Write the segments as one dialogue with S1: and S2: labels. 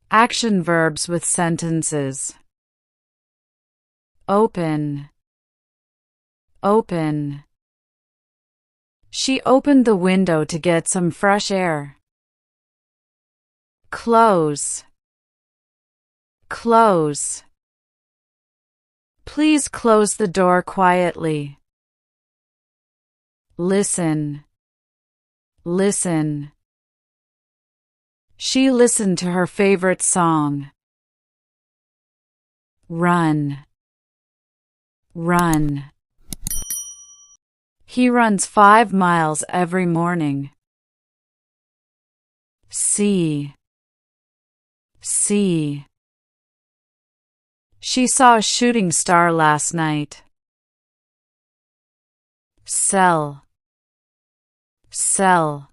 S1: Action verbs with sentences. Open. Open. She opened the window to get some fresh air. Close. Close. Please close the door quietly. Listen. Listen. She listened to her favorite song. Run. Run. He runs 5 miles every morning. See. See. She saw a shooting star last night. Sell. Sell.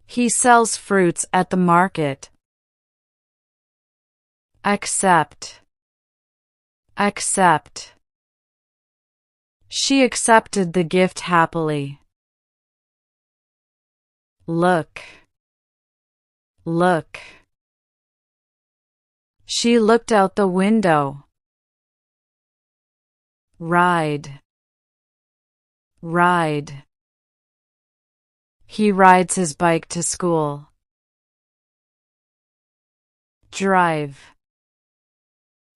S1: He sells fruits at the market. Accept. Accept. She accepted the gift happily. Look. Look. She looked out the window. Ride. Ride. He rides his bike to school. Drive.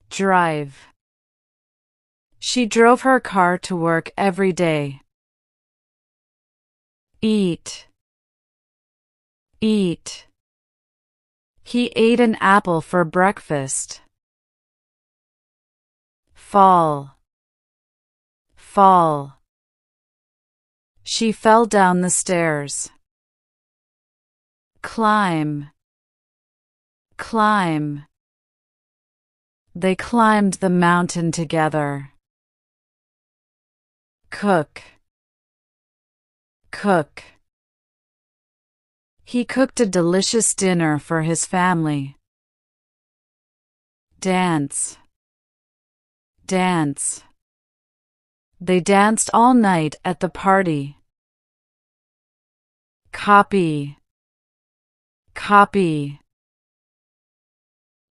S1: Drive. She drove her car to work every day. Eat. Eat. He ate an apple for breakfast. Fall. Fall. She fell down the stairs. Climb. Climb. They climbed the mountain together. Cook. Cook. He cooked a delicious dinner for his family. Dance. Dance. They danced all night at the party. Copy. Copy.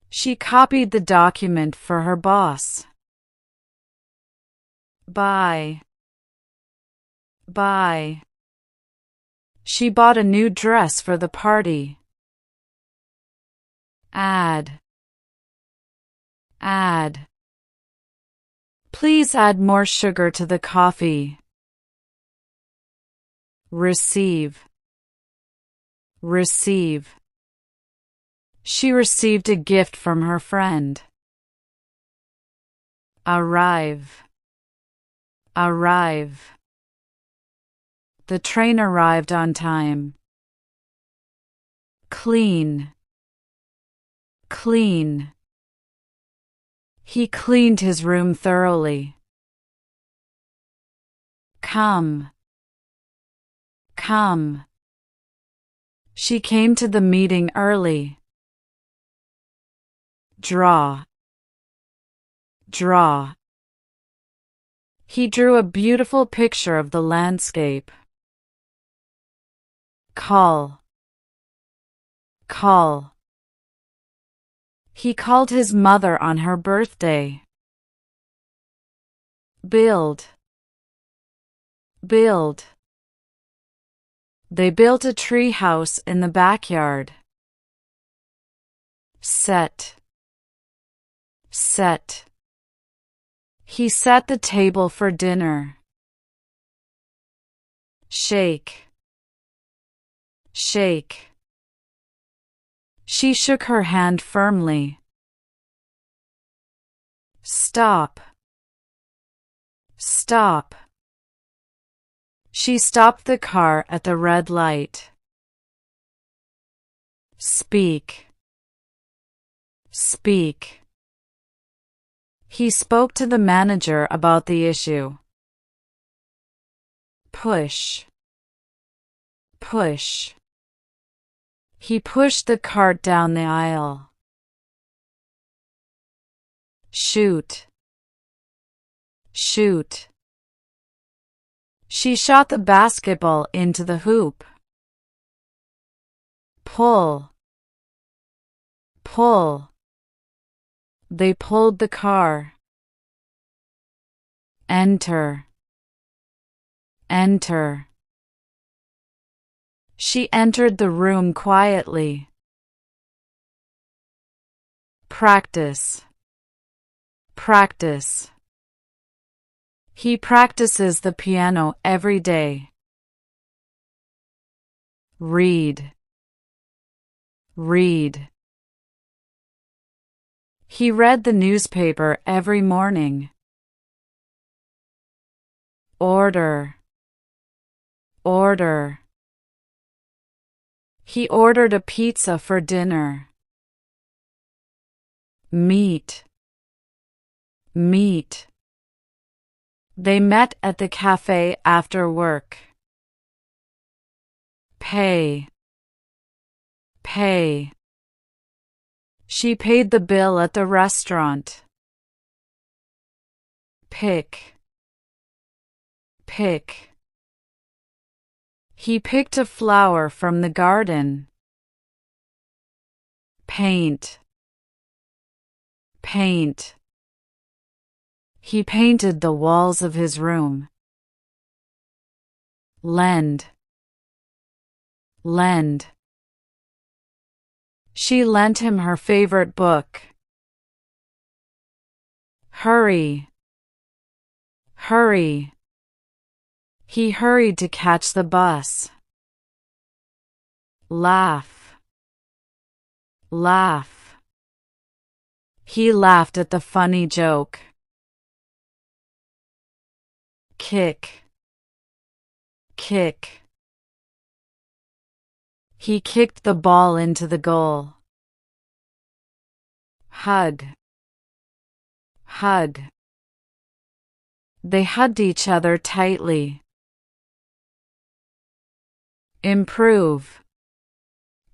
S1: She copied the document for her boss. Buy. Buy. She bought a new dress for the party. Add. Add. Please add more sugar to the coffee. Receive. Receive. She received a gift from her friend. Arrive. Arrive. The train arrived on time. Clean. Clean. He cleaned his room thoroughly. Come. Come. She came to the meeting early. Draw. Draw. He drew a beautiful picture of the landscape. Call. Call. He called his mother on her birthday. Build. Build. They built a tree house in the backyard. Set. Set. He set the table for dinner. Shake. Shake. She shook her hand firmly. Stop. Stop. She stopped the car at the red light. Speak. Speak. He spoke to the manager about the issue. Push. Push. He pushed the cart down the aisle. Shoot. Shoot. She shot the basketball into the hoop. Pull. Pull. They pulled the car. Enter. Enter. She entered the room quietly. Practice. Practice. He practices the piano every day. Read. Read. He read the newspaper every morning. Order. Order. He ordered a pizza for dinner. Meet. Meet. They met at the cafe after work. Pay. Pay. She paid the bill at the restaurant. Pick. Pick. He picked a flower from the garden. Paint. Paint. He painted the walls of his room. Lend. Lend. She lent him her favorite book. Hurry. Hurry. He hurried to catch the bus. Laugh. Laugh. He laughed at the funny joke. Kick. Kick. He kicked the ball into the goal. Hug. Hug. They hugged each other tightly. Improve.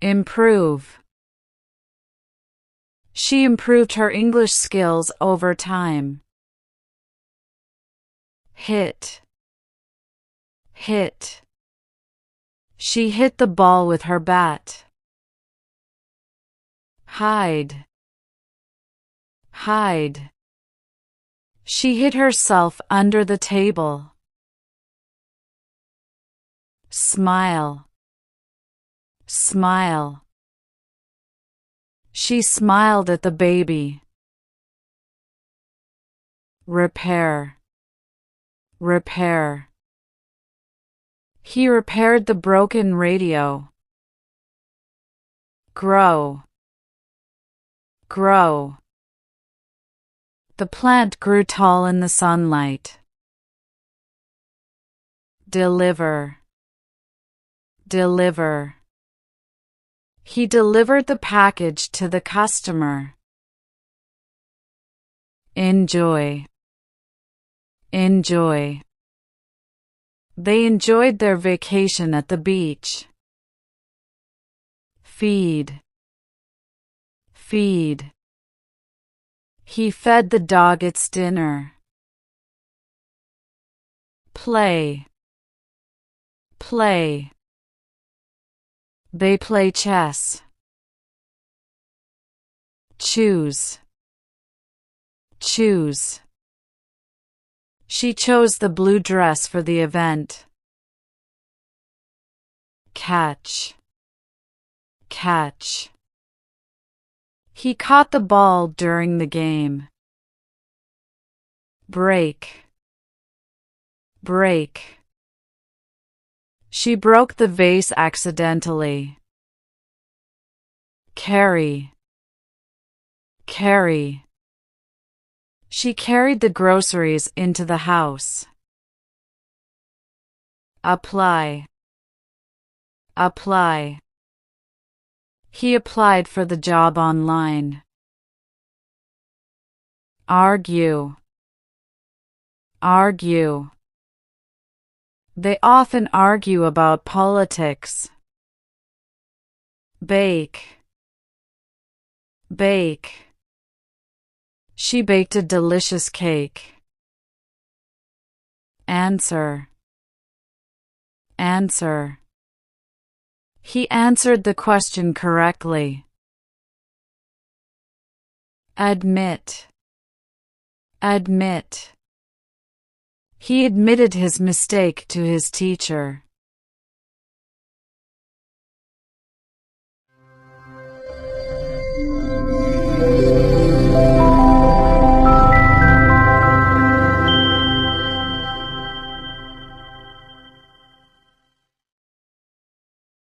S1: Improve. She improved her English skills over time. Hit. Hit. She hit the ball with her bat. Hide. Hide. She hid herself under the table. Smile. Smile. She smiled at the baby. Repair. Repair. He repaired the broken radio. Grow. Grow. The plant grew tall in the sunlight. Deliver. Deliver. He delivered the package to the customer. Enjoy. Enjoy. They enjoyed their vacation at the beach. Feed. Feed. He fed the dog its dinner. Play. Play. They play chess. Choose. Choose. She chose the blue dress for the event. Catch. Catch. He caught the ball during the game. Break. Break. She broke the vase accidentally. Carry. Carry. She carried the groceries into the house. Apply. Apply. He applied for the job online. Argue. Argue. They often argue about politics. Bake. Bake. She baked a delicious cake. Answer. Answer. He answered the question correctly. Admit. Admit. He admitted his mistake to his teacher.